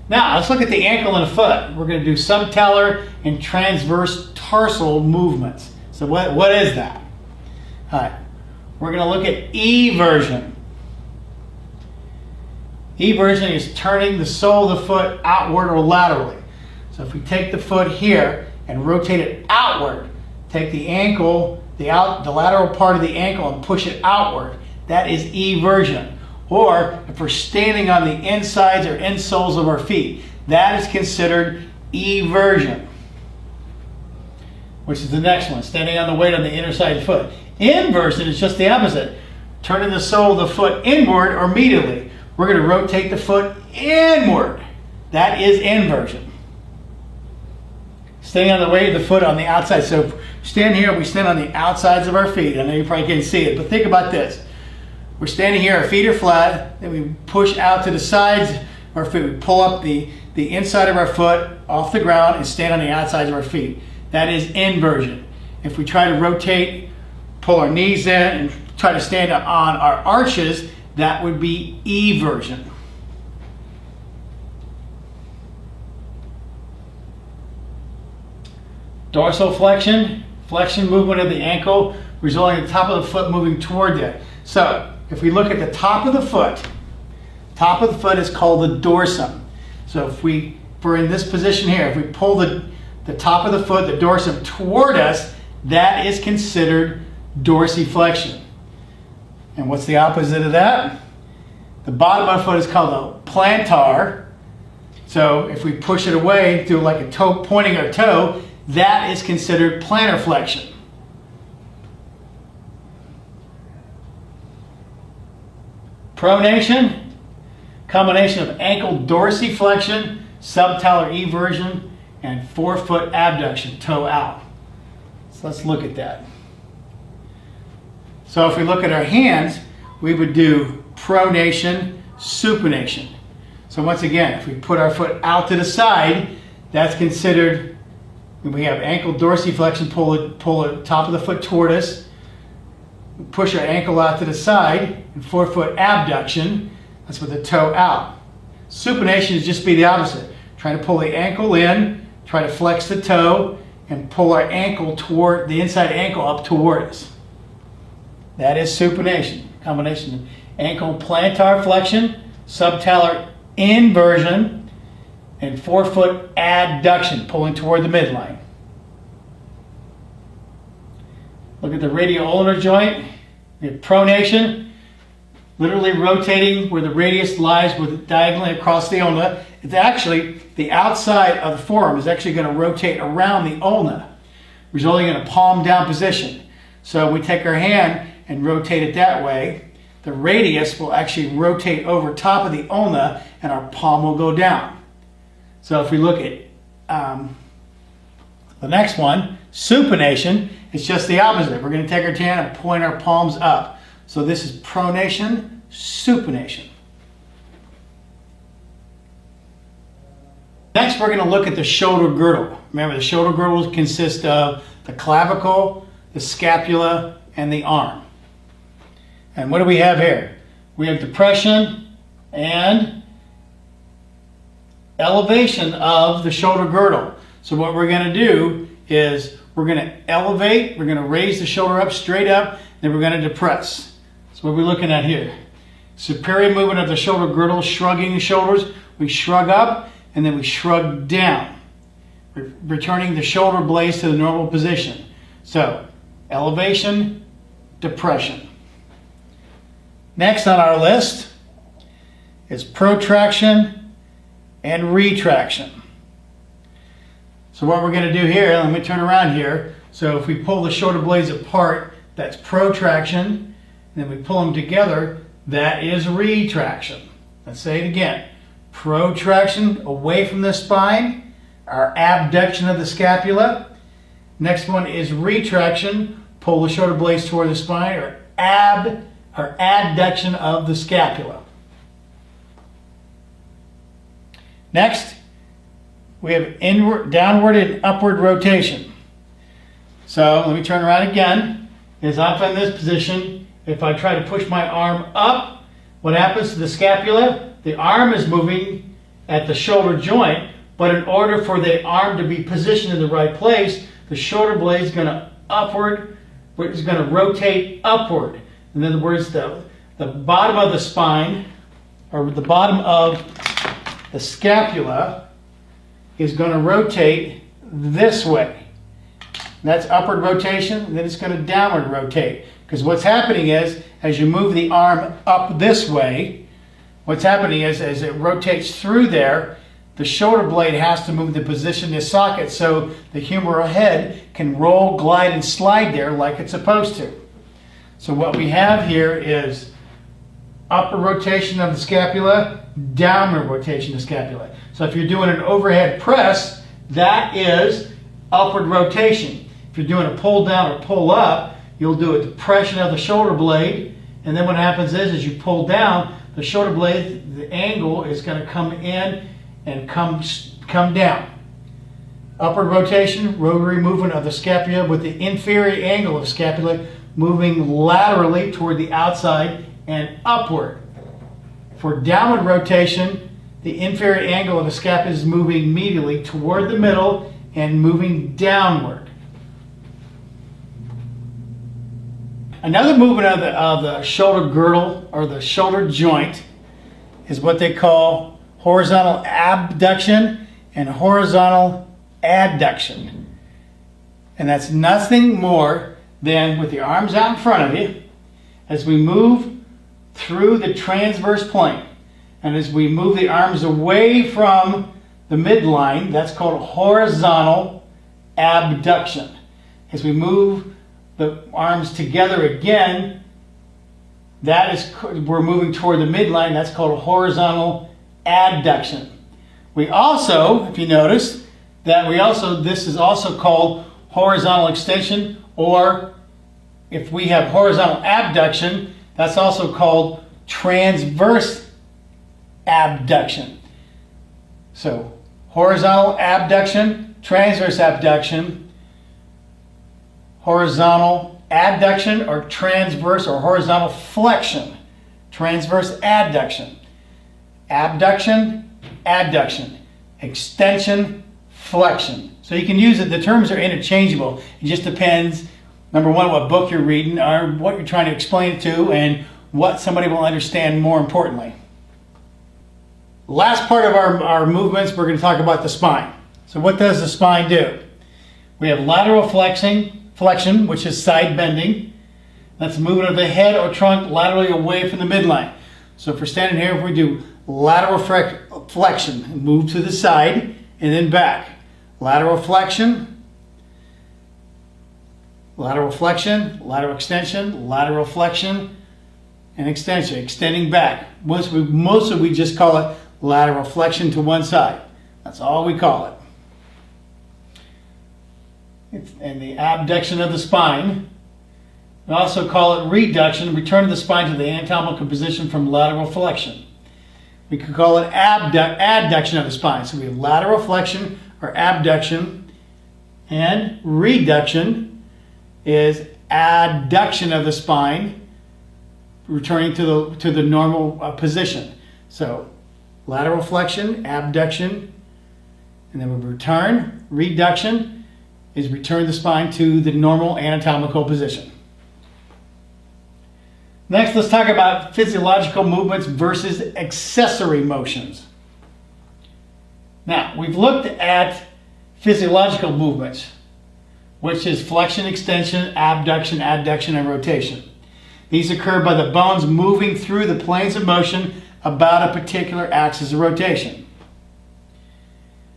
Now, let's look at the ankle and the foot. We're going to do subtalar and transverse tarsal movements. So what is that? All right. We're going to look at eversion. Eversion is turning the sole of the foot outward or laterally. So if we take the foot here and rotate it outward, take the ankle, the lateral part of the ankle and push it outward, that is eversion. Or if we're standing on the insides or insoles of our feet, that is considered eversion, which is the next one, standing on the weight on the inner side of the foot. Inversion is just the opposite, turning the sole of the foot inward or medially. We're going to rotate the foot inward. That is inversion. Standing on the weight of the foot on the outside. So if we stand here, we stand on the outsides of our feet. I know you probably can't see it, but think about this. We're standing here, our feet are flat, then we push out to the sides of our feet. We pull up the inside of our foot off the ground and stand on the outsides of our feet. That is inversion. If we try to rotate, pull our knees in and try to stand on our arches, that would be eversion. Dorsiflexion, flexion movement of the ankle, resulting in the top of the foot moving toward it. So, if we look at the top of the foot is called the dorsum. So if we're in this position here, if we pull the top of the foot, the dorsum, toward us, that is considered dorsiflexion. And what's the opposite of that? The bottom of the foot is called the plantar. So if we push it away, do like a toe, pointing our toe, that is considered plantar flexion. Pronation, combination of ankle dorsiflexion, subtalar eversion, and forefoot abduction, toe out. So let's look at that. So if we look at our hands, we would do pronation, supination. So once again, if we put our foot out to the side, that's considered, we have ankle dorsiflexion, pull the top of the foot toward us, push our ankle out to the side, and forefoot abduction, that's with the toe out. Supination is just be the opposite. Try to pull the ankle in, try to flex the toe, and pull our ankle toward, the inside ankle up toward us. That is supination. Combination of ankle plantar flexion, subtalar inversion, and forefoot adduction, pulling toward the midline. Look at the radial ulnar joint. We have pronation, literally rotating where the radius lies with diagonally across the ulna. It's actually, the outside of the forearm is actually going to rotate around the ulna, resulting in a palm down position. So we take our hand and rotate it that way. The radius will actually rotate over top of the ulna and our palm will go down. So if we look at the next one, supination, it's just the opposite. We're going to take our hand and point our palms up. So this is pronation, supination. Next, we're going to look at the shoulder girdle. Remember, the shoulder girdle consists of the clavicle, the scapula, and the arm. And what do we have here? We have depression and elevation of the shoulder girdle. So what we're going to do is we're going to elevate, we're going to raise the shoulder up, straight up, then we're going to depress. So what we're looking at here. Superior movement of the shoulder girdle, shrugging the shoulders. We shrug up and then we shrug down, returning the shoulder blades to the normal position. So elevation, depression. Next on our list is protraction and retraction. So what we're going to do here, let me turn around here. So if we pull the shoulder blades apart, that's protraction. And then we pull them together, that is retraction. Let's say it again. Protraction away from the spine, our abduction of the scapula. Next one is retraction, pull the shoulder blades toward the spine, or adduction of the scapula. Next, we have inward, downward, and upward rotation. So let me turn around again. As I'm in this position, if I try to push my arm up, what happens to the scapula? The arm is moving at the shoulder joint, but in order for the arm to be positioned in the right place, the shoulder blade is going to rotate upward. In other words, the bottom of the spine, or the bottom of the scapula, is going to rotate this way. That's upward rotation, and then it's going to downward rotate. Because what's happening is, as you move the arm up this way, what's happening is, as it rotates through there, the shoulder blade has to move the position to socket so the humeral head can roll, glide, and slide there like it's supposed to. So what we have here is upward rotation of the scapula, downward rotation of the scapula. So if you're doing an overhead press, that is upward rotation. If you're doing a pull down or pull up, you'll do a depression of the shoulder blade, and then what happens is, as you pull down, the shoulder blade, the angle is going to come in and come down. Upward rotation, rotary movement of the scapula with the inferior angle of the scapula moving laterally toward the outside and upward. For downward rotation, the inferior angle of the scapula is moving medially toward the middle and moving downward. Another movement of the shoulder girdle, or the shoulder joint, is what they call horizontal abduction and horizontal adduction. And that's nothing more than, with the arms out in front of you, as we move through the transverse plane, and as we move the arms away from the midline, that's called horizontal abduction. As we move the arms together again, we're moving toward the midline, that's called horizontal adduction. We also, if you notice, this is also called horizontal extension, or if we have horizontal abduction, that's also called transverse abduction. So horizontal abduction, transverse abduction, horizontal adduction, or transverse or horizontal flexion, transverse adduction, abduction, adduction, extension, flexion. So you can use it, the terms are interchangeable. It just depends, number one, what book you're reading, or what you're trying to explain it to, and what somebody will understand more importantly. Last part of our movements, we're going to talk about the spine. So what does the spine do? We have lateral flexion, which is side bending. That's movement of the head or trunk laterally away from the midline. So if we're standing here, if we do lateral flexion, move to the side and then back. Lateral flexion, lateral flexion, lateral extension, lateral flexion, and extension, extending back. Mostly we just call it lateral flexion to one side. That's all we call it. And the abduction of the spine. We also call it reduction, return of the spine to the anatomical position from lateral flexion. We could call it adduction of the spine. So we have lateral flexion or abduction, and reduction is adduction of the spine, returning to the normal position. So lateral flexion, abduction, and then we return. Reduction is return the spine to the normal anatomical position. Next, let's talk about physiological movements versus accessory motions. Now, we've looked at physiological movements, which is flexion, extension, abduction, adduction, and rotation. These occur by the bones moving through the planes of motion about a particular axis of rotation.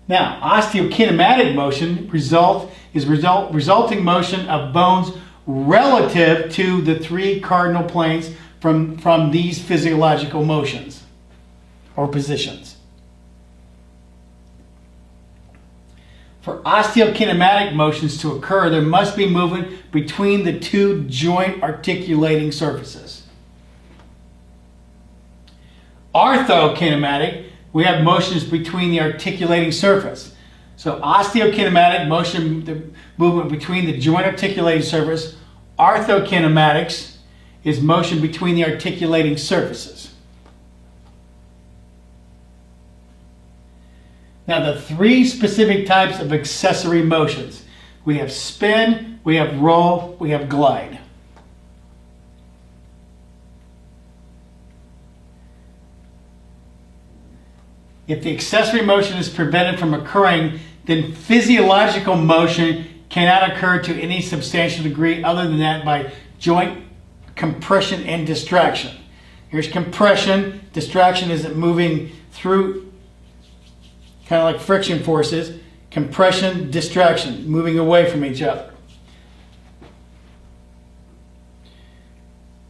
Now, osteokinematic motion resulting motion of bones relative to the three cardinal planes from these physiological motions or positions. For osteokinematic motions to occur, there must be movement between the two joint articulating surfaces. Orthokinematic, we have motions between the articulating surface. So osteokinematic motion, the movement between the joint articulating surface. Orthokinematics is motion between the articulating surfaces. Now the three specific types of accessory motions. We have spin, we have roll, we have glide. If the accessory motion is prevented from occurring, then physiological motion cannot occur to any substantial degree other than that by joint compression and distraction. Here's compression. Distraction is it moving through, kind of like friction forces. Compression, distraction, moving away from each other.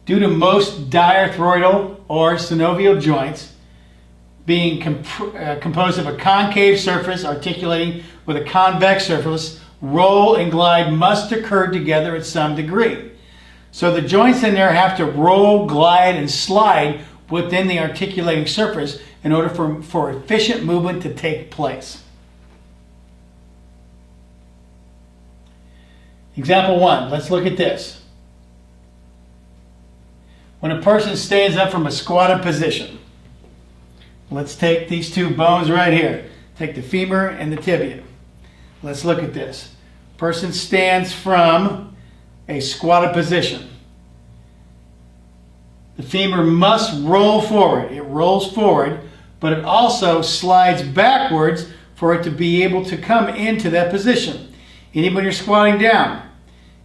Due to most diarthroidal or synovial joints being composed of a concave surface articulating with a convex surface, roll and glide must occur together at some degree. So the joints in there have to roll, glide, and slide within the articulating surface in order for efficient movement to take place. Example 1, let's look at this. When a person stands up from a squatted position, let's take these two bones right here. Take the femur and the tibia. Let's look at this. Person stands from a squatted position. The femur must roll forward. It rolls forward, but it also slides backwards for it to be able to come into that position. Even when you're squatting down,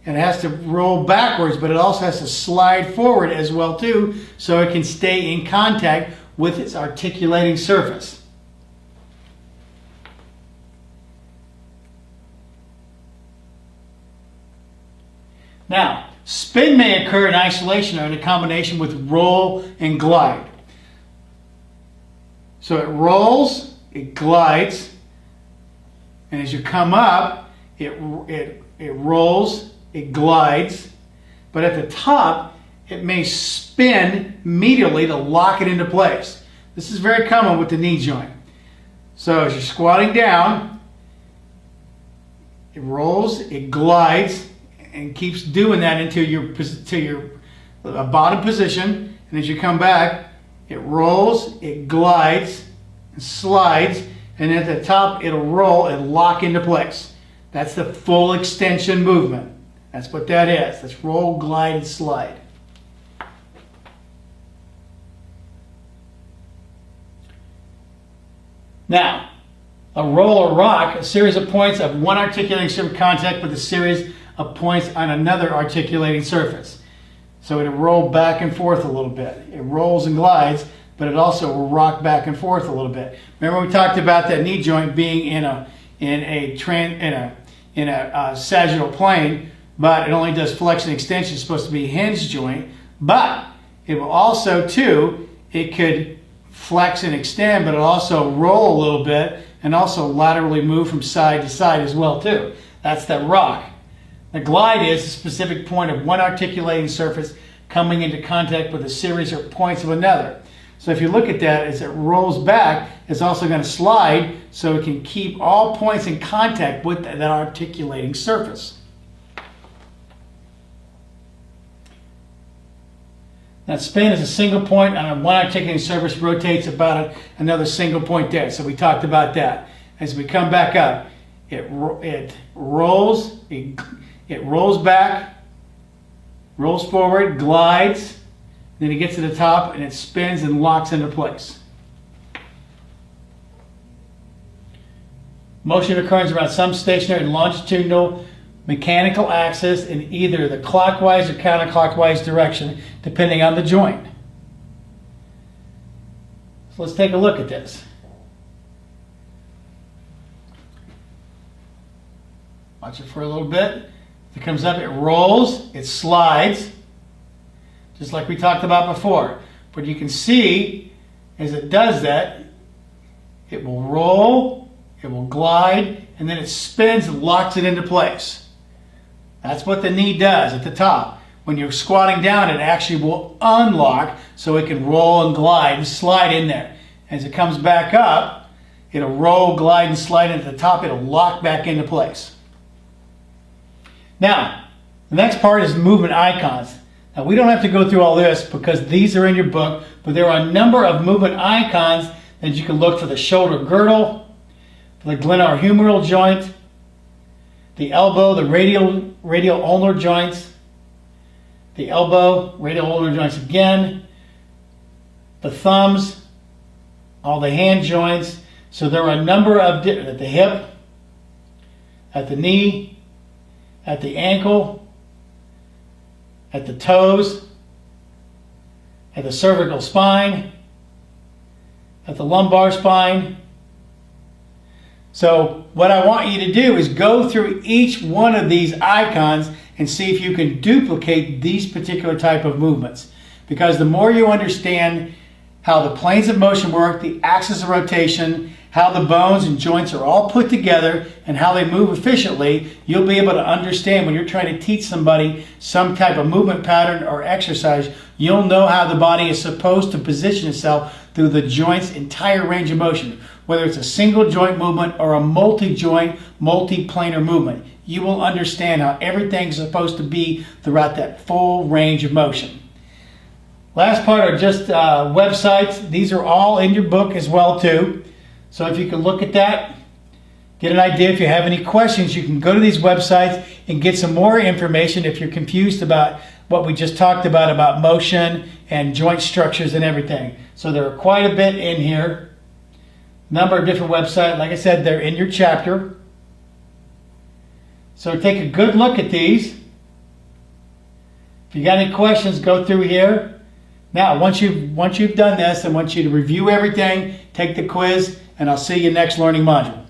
and it has to roll backwards, but it also has to slide forward as well too, so it can stay in contact with its articulating surface. Now, spin may occur in isolation or in a combination with roll and glide. So it rolls, it glides, and as you come up, it rolls, it glides, but at the top, it may spin medially to lock it into place. This is very common with the knee joint. So as you're squatting down, it rolls, it glides, and keeps doing that until your bottom position. And as you come back, it rolls, it glides, and slides, and at the top it'll roll and lock into place. That's the full extension movement. That's what that is. That's roll, glide, and slide. Now, a roll or rock, a series of points of one articulating surface contact with a series of points on another articulating surface. So it'll roll back and forth a little bit. It rolls and glides, but it also will rock back and forth a little bit. Remember we talked about that knee joint being in a sagittal plane, but it only does flexion extension. It's supposed to be a hinge joint, but it will also too, it could flex and extend, but it'll also roll a little bit and also laterally move from side to side as well too. That's that rock. The glide is a specific point of one articulating surface coming into contact with a series of points of another. So if you look at that, as it rolls back, it's also going to slide so it can keep all points in contact with that articulating surface. Now spin is a single point on a one articulating surface, rotates about another single point there. So we talked about that. As we come back up, it rolls back, rolls forward, glides, then it gets to the top and it spins and locks into place. Motion occurs around some stationary and longitudinal mechanical axis in either the clockwise or counterclockwise direction, depending on the joint. So let's take a look at this. Watch it for a little bit. If it comes up, it rolls, it slides, just like we talked about before. But you can see, as it does that, it will roll, it will glide, and then it spins and locks it into place. That's what the knee does at the top. When you're squatting down, it actually will unlock so it can roll and glide and slide in there. As it comes back up, it'll roll, glide, and slide into the top. It'll lock back into place. Now, the next part is movement icons. Now, we don't have to go through all this because these are in your book, but there are a number of movement icons that you can look for: the shoulder girdle, the glenohumeral joint, the elbow, the radial ulnar joints, the elbow, radial ulnar joints again, the thumbs, all the hand joints. So there are a number of at the hip, at the knee, at the ankle, at the toes, at the cervical spine, at the lumbar spine. So what I want you to do is go through each one of these icons and see if you can duplicate these particular type of movements. Because the more you understand how the planes of motion work, the axis of rotation, how the bones and joints are all put together and how they move efficiently, you'll be able to understand when you're trying to teach somebody some type of movement pattern or exercise, you'll know how the body is supposed to position itself through the joint's entire range of motion. Whether it's a single joint movement or a multi-joint, multi-planar movement, you will understand how everything's supposed to be throughout that full range of motion. Last part are just websites. These are all in your book as well too. So if you can look at that, get an idea. If you have any questions, you can go to these websites and get some more information if you're confused about what we just talked about motion and joint structures and everything. So there are quite a bit in here. Number of different websites. Like I said, they're in your chapter. So take a good look at these. If you got any questions, go through here. Now, once you've done this, I want you to review everything, take the quiz, and I'll see you next learning module.